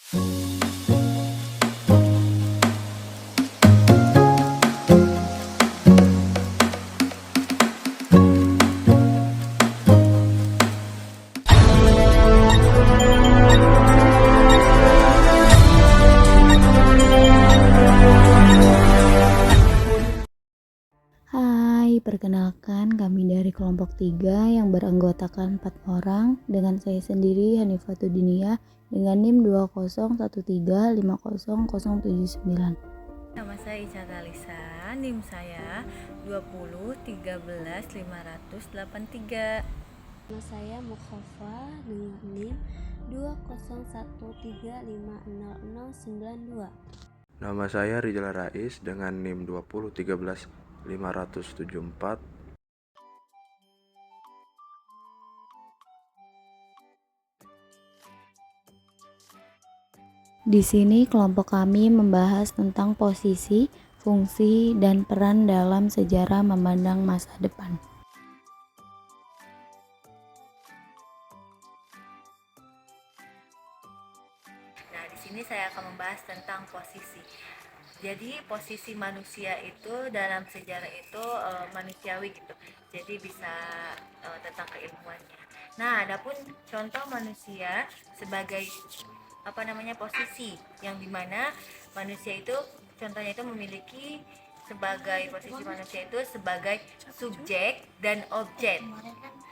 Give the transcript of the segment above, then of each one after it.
Hai, perkenalkan kami dari kelompok 3 yang beranggotakan 4 orang dengan saya sendiri Hanifatudinia dengan NIM 201350079. Nama saya Ica Talisa, NIM saya 201313583. Nama saya Mukhafa dengan NIM 201350092. Nama saya Rizal Rais dengan NIM 201313574. Di sini kelompok kami membahas tentang posisi, fungsi, dan peran dalam sejarah memandang masa depan. Nah, di sini saya akan membahas tentang posisi. Jadi posisi manusia itu dalam sejarah itu manusiawi gitu. Jadi bisa tentang keilmuannya. Nah, adapun contoh manusia sebagai posisi yang dimana manusia itu contohnya itu memiliki sebagai posisi manusia itu sebagai subjek dan objek.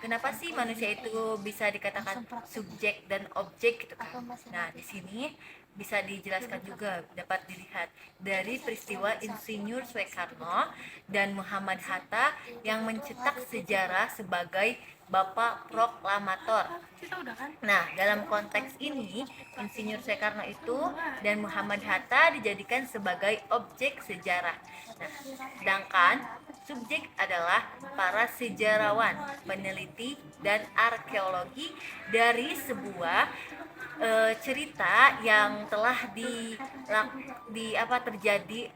Kenapa sih manusia itu bisa dikatakan subjek dan objek gitu kan? Nah, di sini bisa dijelaskan juga, dapat dilihat dari peristiwa Insinyur Soekarno dan Muhammad Hatta yang mencetak sejarah sebagai Bapak Proklamator. Nah, dalam konteks ini, Insinyur Soekarno itu dan Muhammad Hatta dijadikan sebagai objek sejarah. Nah, sedangkan subjek adalah para sejarawan, peneliti, dan arkeologi dari sebuah cerita yang telah terjadi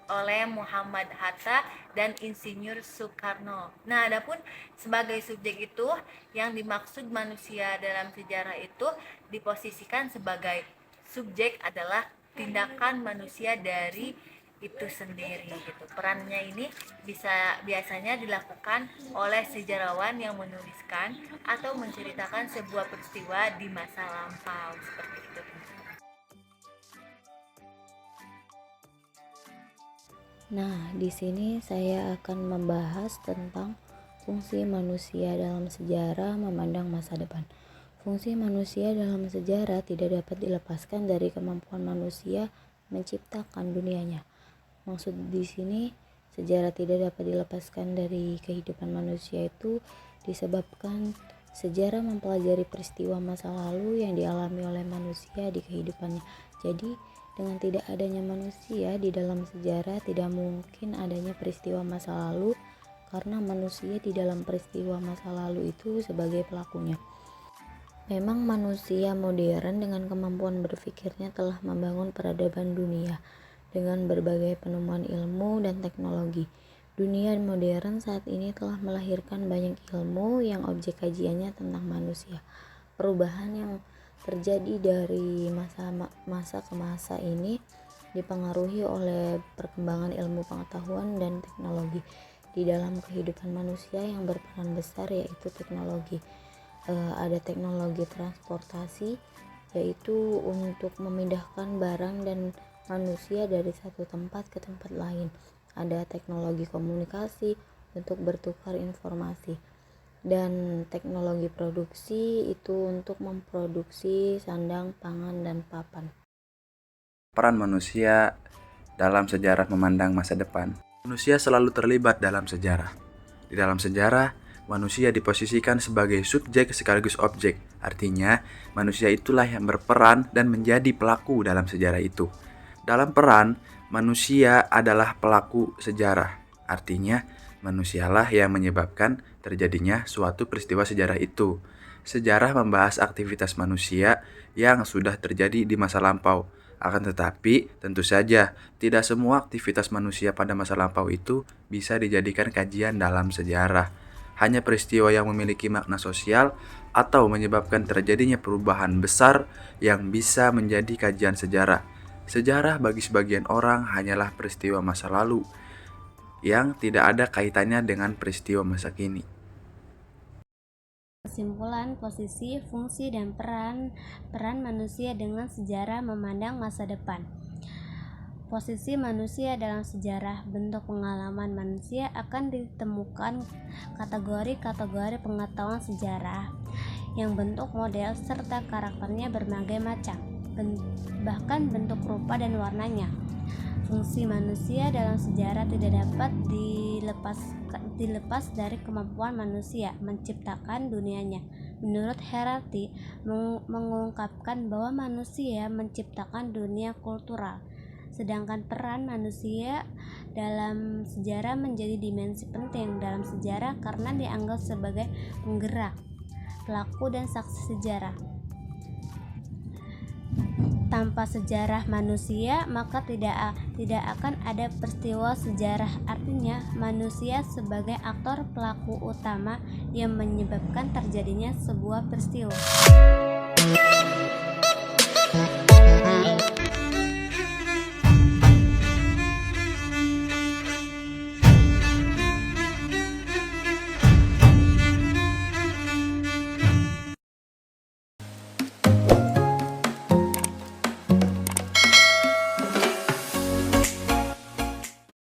oleh Muhammad Hatta dan Insinyur Soekarno. Nah, adapun sebagai subjek itu yang dimaksud manusia dalam sejarah itu diposisikan sebagai subjek adalah tindakan manusia dari itu sendiri gitu. Perannya ini biasanya dilakukan oleh sejarawan yang menuliskan atau menceritakan sebuah peristiwa di masa lampau seperti itu. Nah, di sini saya akan membahas tentang fungsi manusia dalam sejarah memandang masa depan. Fungsi manusia dalam sejarah tidak dapat dilepaskan dari kemampuan manusia menciptakan dunianya. Maksud di sini, sejarah tidak dapat dilepaskan dari kehidupan manusia itu disebabkan sejarah mempelajari peristiwa masa lalu yang dialami oleh manusia di kehidupannya. Jadi, dengan tidak adanya manusia di dalam sejarah, tidak mungkin adanya peristiwa masa lalu karena manusia di dalam peristiwa masa lalu itu sebagai pelakunya. Memang manusia modern dengan kemampuan berpikirnya telah membangun peradaban dunia dengan berbagai penemuan ilmu dan teknologi. Dunia modern saat ini telah melahirkan banyak ilmu yang objek kajiannya tentang manusia. Perubahan yang terjadi dari masa ke masa ini dipengaruhi oleh perkembangan ilmu pengetahuan dan teknologi di dalam kehidupan manusia yang berperan besar, yaitu teknologi. Ada teknologi transportasi, yaitu untuk memindahkan barang dan manusia dari satu tempat ke tempat lain. Ada teknologi komunikasi untuk bertukar informasi, dan teknologi produksi itu untuk memproduksi sandang, pangan, dan papan. Peran manusia dalam sejarah memandang masa depan. Manusia selalu terlibat dalam sejarah. Di dalam sejarah, manusia diposisikan sebagai subjek sekaligus objek. Artinya, manusia itulah yang berperan dan menjadi pelaku dalam sejarah itu. Dalam peran, manusia adalah pelaku sejarah. Artinya, manusialah yang menyebabkan terjadinya suatu peristiwa sejarah itu. Sejarah membahas aktivitas manusia yang sudah terjadi di masa lampau. Akan tetapi, tentu saja, tidak semua aktivitas manusia pada masa lampau itu bisa dijadikan kajian dalam sejarah. Hanya peristiwa yang memiliki makna sosial atau menyebabkan terjadinya perubahan besar yang bisa menjadi kajian sejarah. Sejarah bagi sebagian orang hanyalah peristiwa masa lalu yang tidak ada kaitannya dengan peristiwa masa kini. Kesimpulan, posisi, fungsi, dan peran manusia dengan sejarah memandang masa depan. Posisi manusia dalam sejarah. Bentuk pengalaman manusia akan ditemukan kategori-kategori pengetahuan sejarah yang bentuk model serta karakternya berbagai macam, bahkan bentuk rupa dan warnanya. Fungsi manusia dalam sejarah tidak dapat dilepas dari kemampuan manusia menciptakan dunianya. Menurut Herardi, mengungkapkan bahwa manusia menciptakan dunia kultural, sedangkan peran manusia dalam sejarah menjadi dimensi penting dalam sejarah karena dianggap sebagai penggerak, pelaku, dan saksi sejarah. Tanpa sejarah manusia, maka tidak akan ada peristiwa sejarah. Artinya, manusia sebagai aktor pelaku utama yang menyebabkan terjadinya sebuah peristiwa.